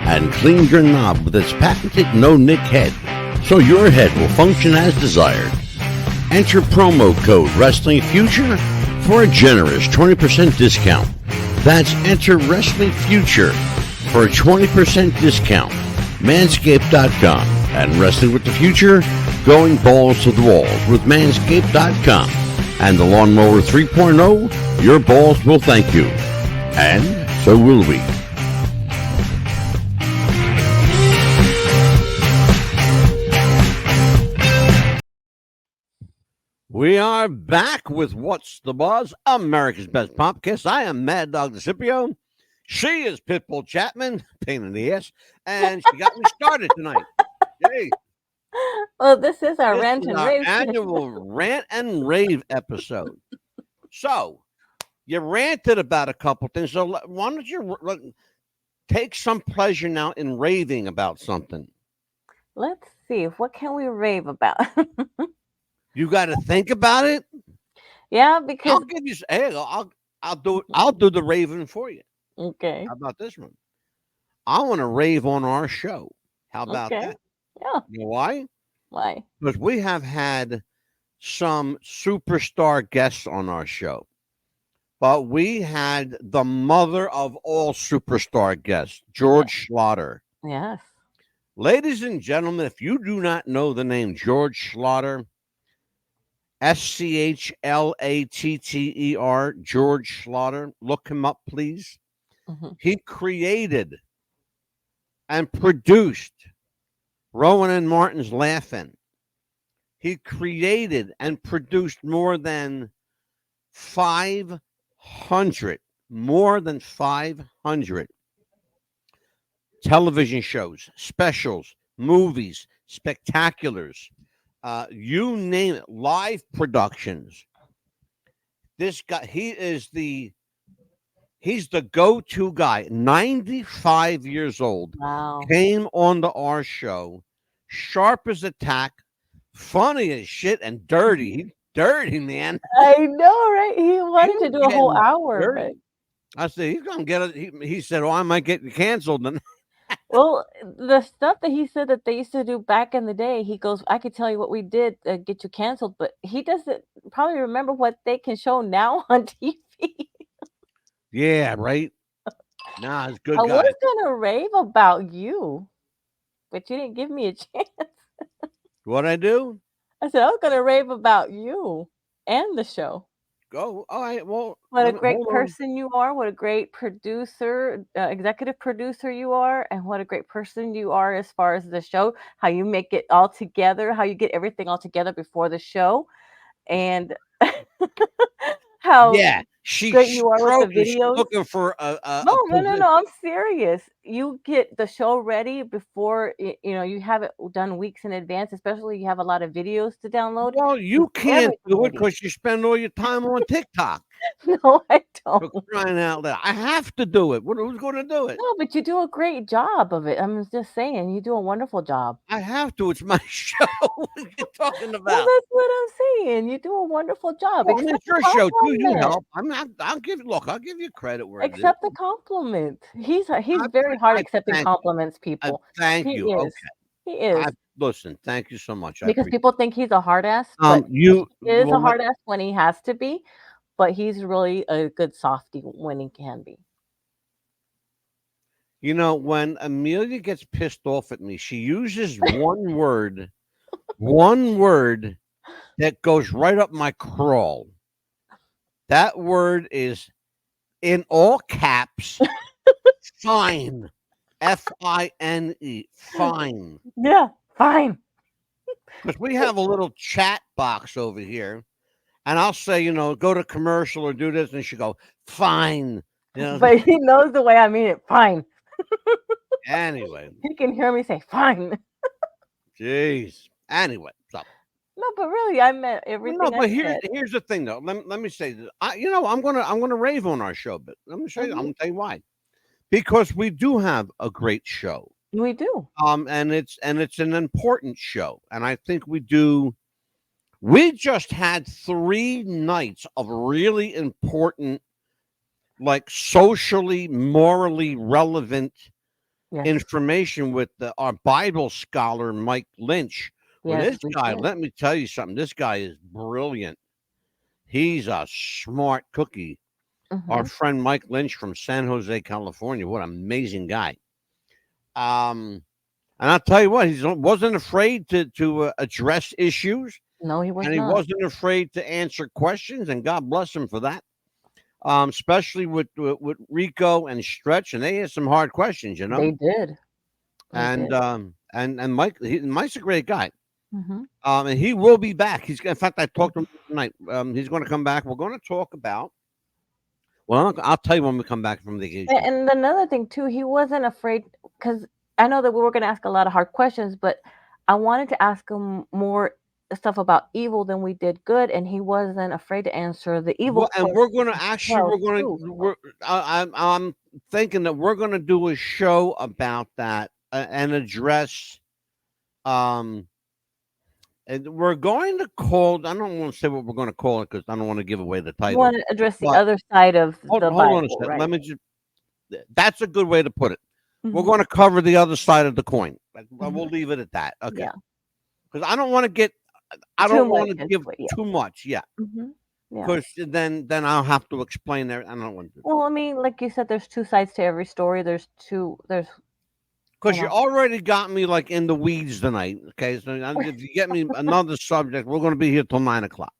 and clean your knob with its patented no-nick head, so your head will function as desired. Enter promo code Wrestling Future for a generous 20% discount. That's enter Wrestling Future for a 20% discount. Manscaped.com and Wrestling with the Future, going balls to the walls with Manscaped.com and the Lawnmower 3.0. Your balls will thank you, and so will we. We are back with What's the Buzz, America's Best Podcast. I am MadDog DeCipio. She is Pitbull Chapman, pain in the ass, and she got me started tonight. Yay. Well, this is our This rant is and our rave. annual Rant and Rave episode. So, you ranted about a couple things, so why don't you take some pleasure now in raving about something? Let's see. What can we rave about? You got to think about it. Yeah, because I'll give you. Hey, I'll do it. I'll do the raving for you. okay. How about this one? I want to rave on our show. How about Okay. that? Yeah. You know why? Why? Because we have had some superstar guests on our show, but we had the mother of all superstar guests, George Schlatter. Yes. Ladies and gentlemen, if you do not know the name George Schlatter, Schlatter, George Schlatter, look him up, please. Mm-hmm. He created and produced Rowan and Martin's Laugh-In. He created and produced more than 500 television shows, specials, movies, spectaculars, you name it, live productions. This guy, he's the go-to guy. 95 years old. Wow. Came onto our show, sharp as a tack, funny as shit, and dirty. He's dirty, man. I know, right? He wanted to do a whole Getting hour. dirty. I said, he's going to get it. He said, oh, I might get canceled. And Well, the stuff that he said that they used to do back in the day, he goes, I could tell you what we did to get you canceled, but he doesn't probably remember what they can show now on TV. yeah, right. Nah, it's a good I guy. was gonna rave about you, but you didn't give me a chance. What I do? I said I was gonna rave about you and the show. Go. All right. Well, What a let me- great hold on. person you are. What a great producer, executive producer you are. And what a great person you are as far as the show, how you make it all together, how you get everything all together before the show. And how Yeah, she's great you are with the stroking, she's videos. looking for a No, position. I'm serious. You get the show ready before, you have it done weeks in advance, especially you have a lot of videos to download. Well, you You can't everything do it ready. because you spend all your time on TikTok. No, I For don't. crying out loud. I have to do it. Who's going to do it? No, but you do a great job of it. I'm just saying, you do a wonderful job. I have to. It's my show. What are you talking Well, about? that's what I'm saying. You do a wonderful job. Well, I mean, Accept it's your the show too. You compliment. help. I'll give you credit where it is. Accept the compliment. He's I- very hard I accepting thank- compliments, people. Thank He you. is. Okay. He is. Listen, thank you so much. I Because appreciate people think he's a hard ass, it. but You he is well, a hard ass when he has to be, but he's really a good softie when he can be. You know, when Amelia gets pissed off at me, she uses one word that goes right up my crawl. That word is in all caps, fine. Fine. Fine. Yeah, fine. Because we have a little chat box over here. And I'll say, go to commercial or do this. And she go, fine. But he knows the way I mean it. Fine. Anyway. He can hear me say fine. Jeez. Anyway. So. No, but really, I meant everything. No, but I said. here's the thing, though. Let me say this. I'm gonna rave on our show, but let me show you. I'm gonna tell you why. Because we do have a great show. We do. And it's an important show, and I think we do We just had 3 nights of really important, like socially, morally relevant Yes. information with our Bible scholar, Mike Lynch. Well, Yes, this we guy, did. let me tell you something. This guy is brilliant. He's a smart cookie. Our Mhm. friend Mike Lynch from San Jose, California. What an amazing guy. And I'll tell you what, he wasn't afraid to address issues, No, he was and he not. wasn't afraid to answer questions, and God bless him for that. Especially with Rico and Stretch, and they had some hard questions, you know. They did. They And did. and Mike's a great guy. Mhm. And he will be back. In fact, I talked to him tonight. He's going to come back. We're going to talk about. Well, I'll tell you when we come back from vacation. And another thing too, he wasn't afraid because I know that we were going to ask a lot of hard questions, but I wanted to ask him more stuff about evil than we did good, and he wasn't afraid to answer the evil Well, and we're going to questions actually well we're going too. to I'm thinking that we're going to do a show about that and address and we're going to call. I don't want to say what we're going to call it because I don't want to give away the You title. want to address the But other side of hold the on a Bible, second. right? Let me just. That's a good way to put it. We're Mhm. going to cover the other side of the coin. We'll Mhm. leave it at that. Okay. Yeah. Because I don't want to get. I Too don't much want to give into it. Yeah. too much. Yeah. Mhm. Yeah. Because then I'll have to explain there. I don't want to. Well, I mean, like you said, there's two sides to every story. There's you Because you know. already got me like in the weeds tonight. Okay, so if you get me another subject, we're going to be here till 9 o'clock.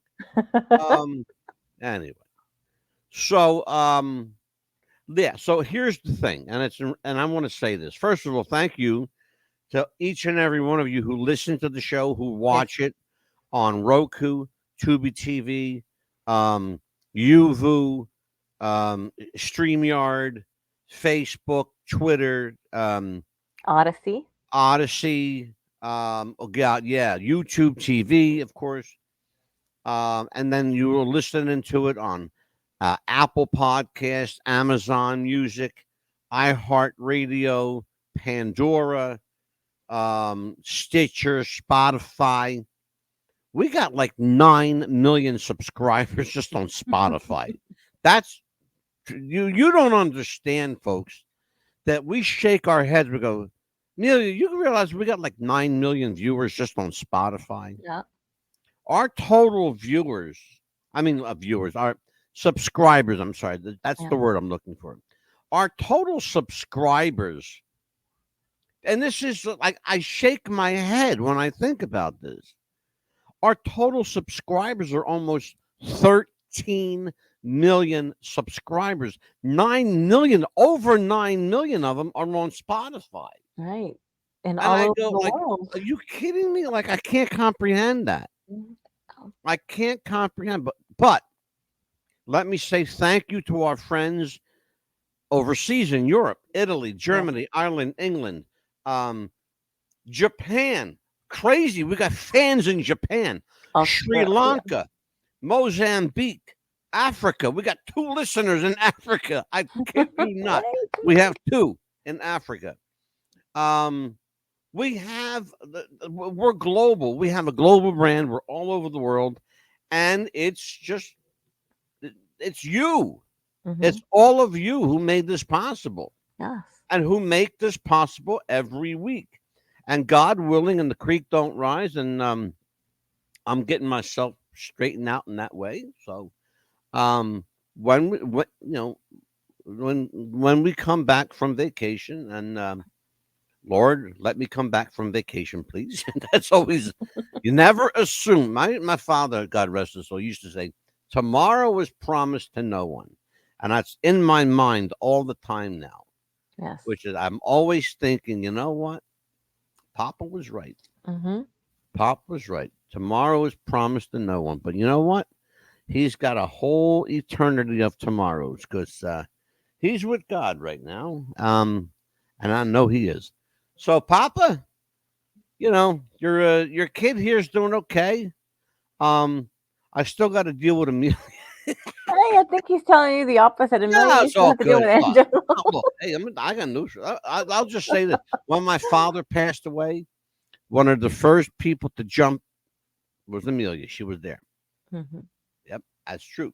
Anyway, so yeah. So here's the thing, and I want to say this first of all. Thank you to each and every one of you who listen to the show, who Yes. watch it on Roku, Tubi TV, Yuvu, StreamYard, Facebook, Twitter, Odyssey. Odyssey, oh God, yeah, YouTube TV, of course. And then you were listening to it on Apple Podcast, Amazon Music, iHeartRadio, Pandora, Stitcher, Spotify. We got like 9 million subscribers just on Spotify. That's you don't understand, folks, that we shake our heads. We go, Amelia, you realize we got like 9 million viewers just on Spotify? Yeah. Our total viewers, our subscribers, I'm sorry, that's Yeah. the word I'm looking for. Our total subscribers, and this is like, I shake my head when I think about this. Our total subscribers are almost 13 million subscribers. 9 million, over 9 million of them are on Spotify. Right. And And all I over go, the like, world. are you kidding me? Like, I can't comprehend that. Mhm. I can't comprehend. But let me say thank you to our friends overseas in Europe, Italy, Germany, Ireland, England, Japan. Crazy. We got fans in Japan, Sri Australia. Lanka, Mozambique, Africa. We got 2 listeners in Africa. I kid you not. We have 2 in Africa. We have we're global. We have a global brand. We're all over the world, and it's you. Mhm. It's all of you who made this possible, Yes. and who make this possible every week. And God willing, and the creek don't rise, and I'm getting myself straightened out in that way. So when we come back from vacation, and Lord, let me come back from vacation, please. That's always, you never assume. My father, God rest his soul, used to say, tomorrow is promised to no one. And that's in my mind all the time now, Yes. which is I'm always thinking, you know what? Papa was right. Mm-hmm. Papa was right. Tomorrow is promised to no one. But you know what? He's got a whole eternity of tomorrows because he's with God right now. And I know he is. So, Papa, your kid here is doing okay. I still got to deal with Amelia. Hey, I think he's telling you the opposite. Yeah, You it's still all have to deal good. with Angela. Well, hey, I got news. I'll just say that when my father passed away, one of the first people to jump was Amelia. She was there. Mm-hmm. Yep, that's true.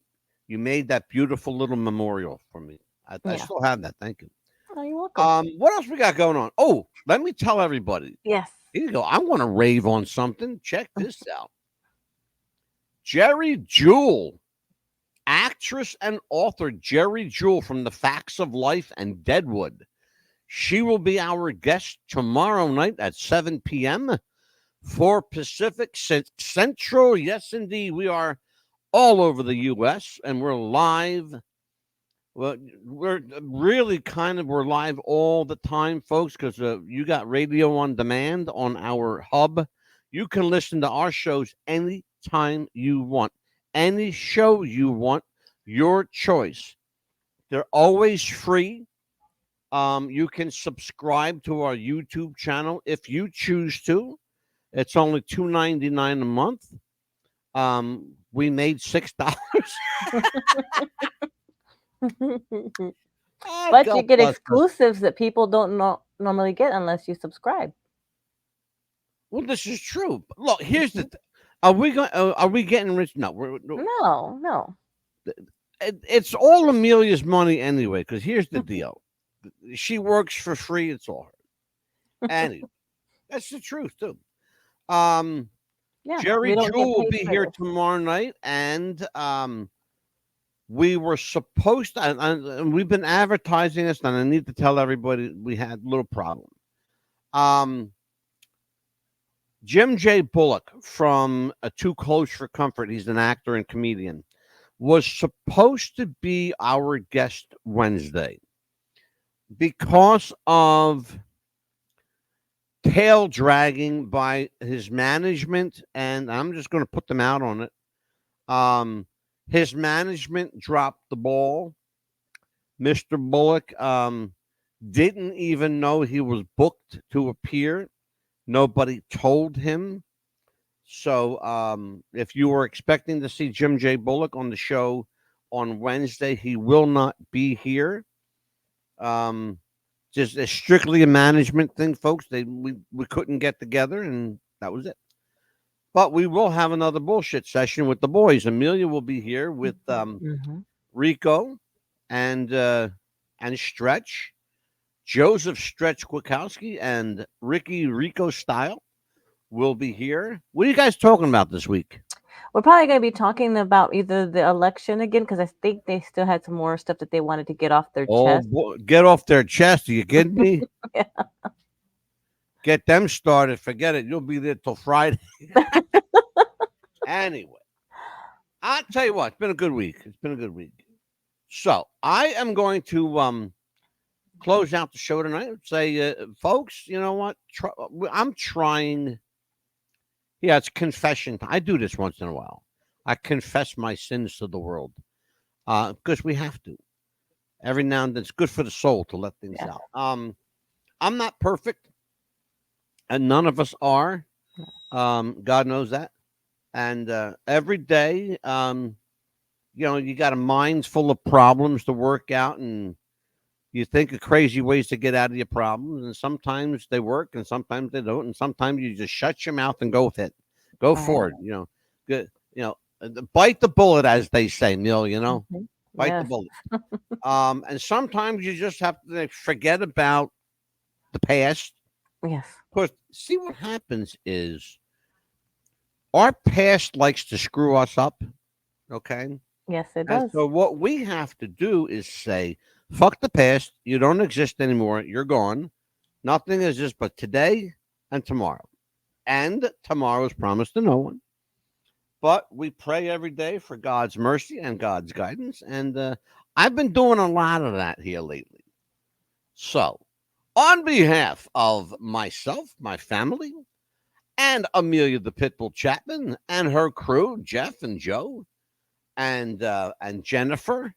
You made that beautiful little memorial for me. I Yeah. still have that. Thank you. Oh, you're welcome. What else we got going on? Oh, let me tell everybody. Yes. Here you go. I want to rave on something. Check this out. Jerry Jewell, actress and author Jerry Jewell from The Facts of Life and Deadwood. She will be our guest tomorrow night at 7 p.m. for Pacific Central. Yes, indeed. We are all over the U.S. and we're live. Well, we're live all the time, folks, because you got radio on demand on our hub. You can listen to our shows anytime you want. Any show you want, your choice. They're always free. You can subscribe to our YouTube channel if you choose to. It's only $2.99 a month. We made $6. But you get exclusives that people don't normally get unless you subscribe. Well, this is true. Look, here's the. Are we going? Are we getting rich? No, No. It's all Amelia's money anyway. Because here's the deal: she works for free. It's all her. Anyway, that's the truth too. Yeah, Jerry Jewell will be here tomorrow night, and we were supposed to, and we've been advertising this, and I need to tell everybody we had a little problem. Jim J. Bullock from Too Close for Comfort, he's an actor and comedian, was supposed to be our guest Wednesday. Because of tail dragging by his management, and I'm just going to put them out on it. His management dropped the ball. Mr. Bullock didn't even know he was booked to appear. Nobody told him. So if you were expecting to see Jim J. Bullock on the show on Wednesday, he will not be here. Just a strictly a management thing, folks. We couldn't get together, and that was it. But we will have another bullshit session with the boys. Amelia will be here with Rico and Stretch, Joseph Stretch Kwiatkowski, and Ricky Rico Style will be here. What are you guys talking about this week? We're probably going to be talking about either the election again, because I think they still had some more stuff that they wanted to get off their chest. Get off their chest. Are you kidding me? Yeah. Get them started. Forget it. You'll be there till Friday. Anyway, I'll tell you what. It's been a good week. So I am going to close out the show tonight and say, folks, you know what? I'm trying. Yeah, it's confession. I do this once in a while. I confess my sins to the world because we have to. Every now and then, it's good for the soul to let things out. I'm not perfect, and none of us are. God knows that. And every day, you got a mind full of problems to work out, and you think of crazy ways to get out of your problems, and sometimes they work, and sometimes they don't, and sometimes you just shut your mouth and go with it. Go forward, good, bite the bullet, as they say, Neil. Bite the bullet. And sometimes you just have to forget about the past. Yes. Because see what happens is our past likes to screw us up. Okay. Yes, it does. And so what we have to do is say, fuck the past. You don't exist anymore. You're gone. Nothing exists but today and tomorrow. And tomorrow is promised to no one. But we pray every day for God's mercy and God's guidance. And I've been doing a lot of that here lately. So, on behalf of myself, my family, and Amelia the Pitbull Chapman and her crew, Jeff and Joe, and Jennifer.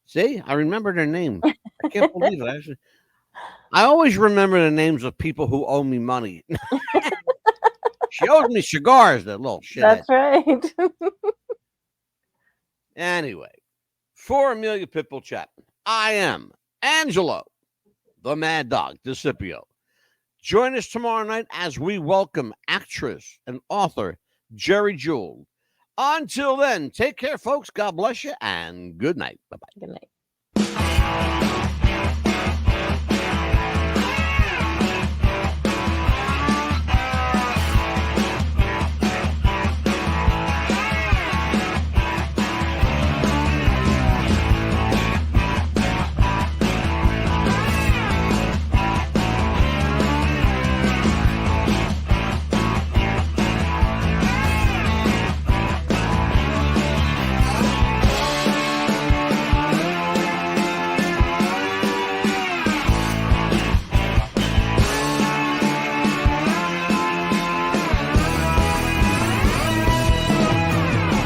See, I remember their name. I can't believe it. I always remember the names of people who owe me money. She owes me cigars, that little shit. That's right. Anyway, for Amelia Pitbull Chapman, I am Angelo, the MadDog DeCipio. Join us tomorrow night as we welcome actress and author Jerry Jewell. Until then, take care, folks. God bless you, and good night. Bye-bye. Good night.